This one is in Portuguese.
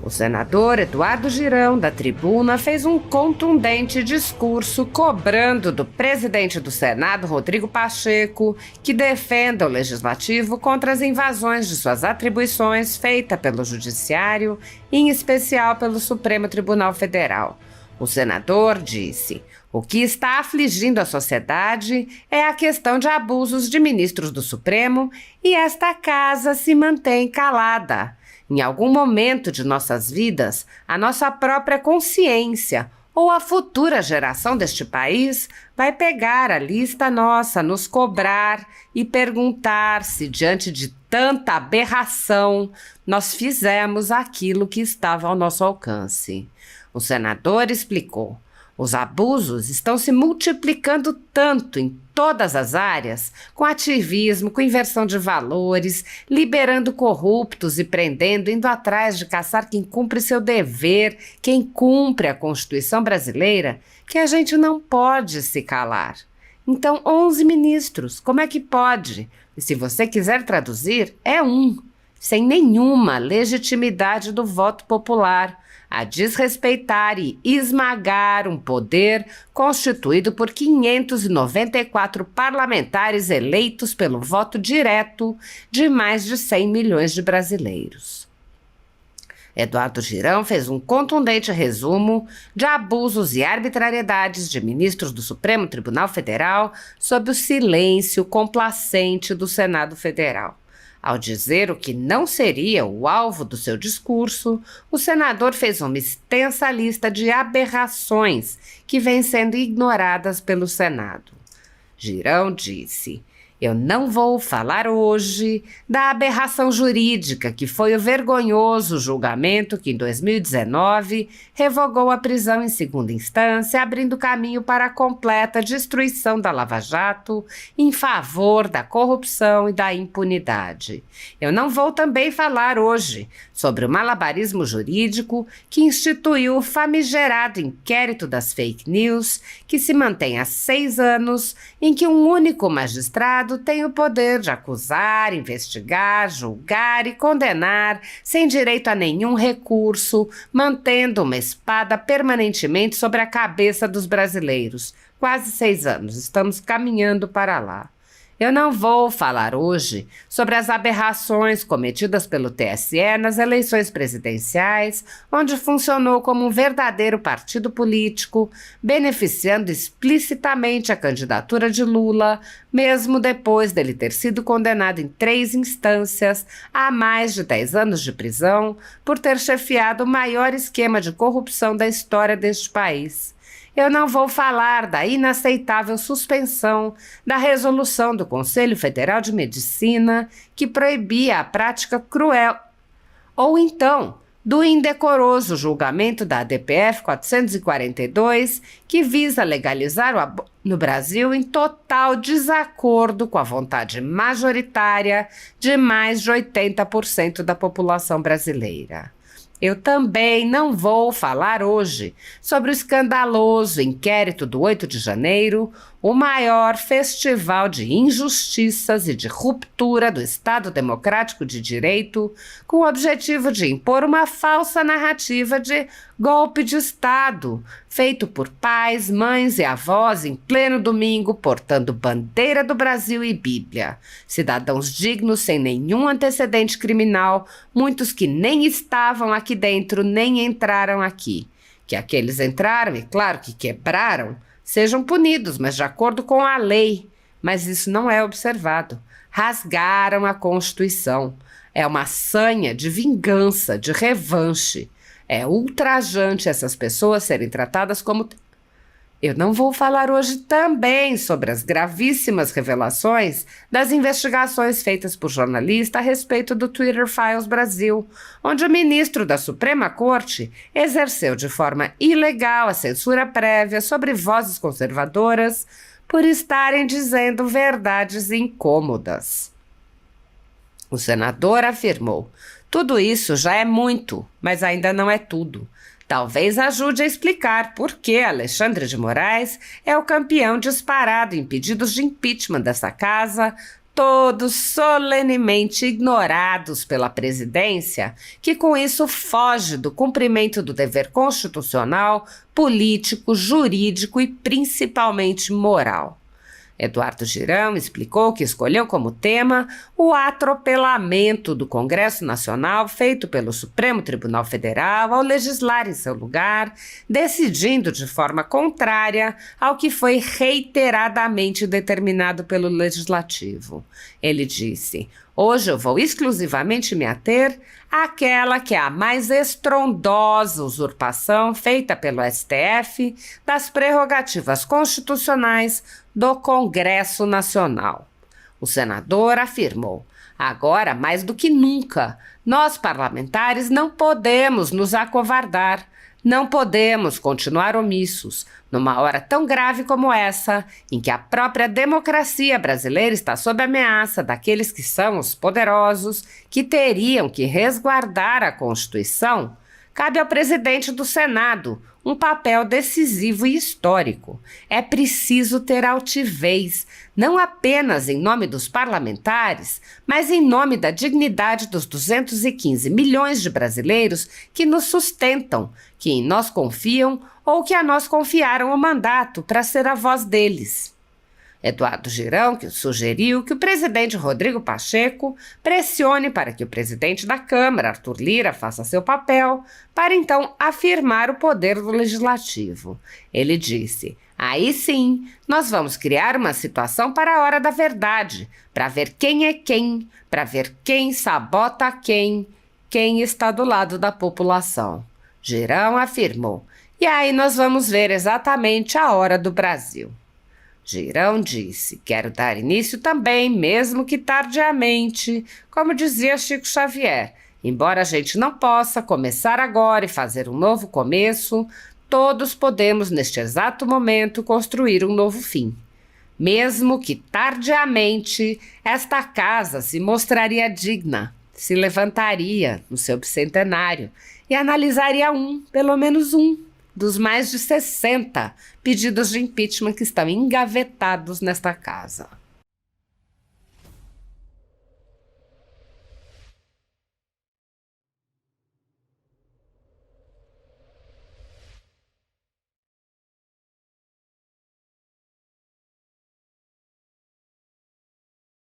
O senador Eduardo Girão, da tribuna, fez um contundente discurso cobrando do presidente do Senado, Rodrigo Pacheco, que defenda o legislativo contra as invasões de suas atribuições feitas pelo Judiciário, em especial pelo Supremo Tribunal Federal. O senador disse: o que está afligindo a sociedade é a questão de abusos de ministros do Supremo e esta casa se mantém calada. Em algum momento de nossas vidas, a nossa própria consciência ou a futura geração deste país vai pegar a lista nossa, nos cobrar e perguntar se, diante de tanta aberração, nós fizemos aquilo que estava ao nosso alcance. O senador explicou: os abusos estão se multiplicando tanto em todas as áreas, com ativismo, com inversão de valores, liberando corruptos e prendendo, indo atrás de caçar quem cumpre seu dever, quem cumpre a Constituição brasileira, que a gente não pode se calar. Então, 11 ministros, como é que pode? E se você quiser traduzir, é um, sem nenhuma legitimidade do voto popular, a desrespeitar e esmagar um poder constituído por 594 parlamentares eleitos pelo voto direto de mais de 100 milhões de brasileiros. Eduardo Girão fez um contundente resumo de abusos e arbitrariedades de ministros do Supremo Tribunal Federal sob o silêncio complacente do Senado Federal. Ao dizer o que não seria o alvo do seu discurso, o senador fez uma extensa lista de aberrações que vêm sendo ignoradas pelo Senado. Girão disse: eu não vou falar hoje da aberração jurídica que foi o vergonhoso julgamento que, em 2019, revogou a prisão em segunda instância, abrindo caminho para a completa destruição da Lava Jato em favor da corrupção e da impunidade. Eu não vou também falar hoje sobre o malabarismo jurídico que instituiu o famigerado inquérito das fake news, que se mantém há 6 anos, em que um único magistrado tem o poder de acusar, investigar, julgar e condenar sem direito a nenhum recurso, mantendo uma espada permanentemente sobre a cabeça dos brasileiros. Quase 6 anos, estamos caminhando para lá. Eu não vou falar hoje sobre as aberrações cometidas pelo TSE nas eleições presidenciais, onde funcionou como um verdadeiro partido político, beneficiando explicitamente a candidatura de Lula, mesmo depois dele ter sido condenado em 3 instâncias a mais de 10 anos de prisão por ter chefiado o maior esquema de corrupção da história deste país. Eu não vou falar da inaceitável suspensão da resolução do Conselho Federal de Medicina que proibia a prática cruel, ou então do indecoroso julgamento da ADPF 442, que visa legalizar o aborto no Brasil em total desacordo com a vontade majoritária de mais de 80% da população brasileira. Eu também não vou falar hoje sobre o escandaloso inquérito do 8 de janeiro, o maior festival de injustiças e de ruptura do Estado Democrático de Direito, com o objetivo de impor uma falsa narrativa de golpe de Estado, feito por pais, mães e avós em pleno domingo, portando bandeira do Brasil e Bíblia. Cidadãos dignos sem nenhum antecedente criminal, muitos que nem estavam aqui dentro, nem entraram aqui. Que aqueles entraram e, claro, que quebraram, sejam punidos, mas de acordo com a lei. Mas isso não é observado. Rasgaram a Constituição. É uma sanha de vingança, de revanche. É ultrajante essas pessoas serem tratadas como... Eu não vou falar hoje também sobre as gravíssimas revelações das investigações feitas por jornalista a respeito do Twitter Files Brasil, onde o ministro da Suprema Corte exerceu de forma ilegal a censura prévia sobre vozes conservadoras por estarem dizendo verdades incômodas. O senador afirmou: tudo isso já é muito, mas ainda não é tudo. Talvez ajude a explicar por que Alexandre de Moraes é o campeão disparado em pedidos de impeachment dessa casa, todos solenemente ignorados pela presidência, que com isso foge do cumprimento do dever constitucional, político, jurídico e principalmente moral. Eduardo Girão explicou que escolheu como tema o atropelamento do Congresso Nacional feito pelo Supremo Tribunal Federal ao legislar em seu lugar, decidindo de forma contrária ao que foi reiteradamente determinado pelo Legislativo. Ele disse: "Hoje eu vou exclusivamente me ater àquela que é a mais estrondosa usurpação feita pelo STF das prerrogativas constitucionais do Congresso Nacional." O senador afirmou: "Agora, mais do que nunca, nós parlamentares não podemos nos acovardar, não podemos continuar omissos, numa hora tão grave como essa, em que a própria democracia brasileira está sob ameaça daqueles que são os poderosos, que teriam que resguardar a Constituição. Cabe ao presidente do Senado um papel decisivo e histórico. É preciso ter altivez, não apenas em nome dos parlamentares, mas em nome da dignidade dos 215 milhões de brasileiros que nos sustentam, que em nós confiam ou que a nós confiaram o mandato para ser a voz deles." Eduardo Girão sugeriu que o presidente Rodrigo Pacheco pressione para que o presidente da Câmara, Arthur Lira, faça seu papel, para então afirmar o poder do Legislativo. Ele disse: "Aí sim, nós vamos criar uma situação para a hora da verdade, para ver quem é quem, para ver quem sabota quem está do lado da população." Girão afirmou: "E aí nós vamos ver exatamente a hora do Brasil." Girão disse: "Quero dar início também, mesmo que tardiamente, como dizia Chico Xavier. Embora a gente não possa começar agora e fazer um novo começo, todos podemos, neste exato momento, construir um novo fim. Mesmo que tardiamente, esta casa se mostraria digna, se levantaria no seu bicentenário e analisaria pelo menos dos mais de 60 pedidos de impeachment que estão engavetados nesta casa."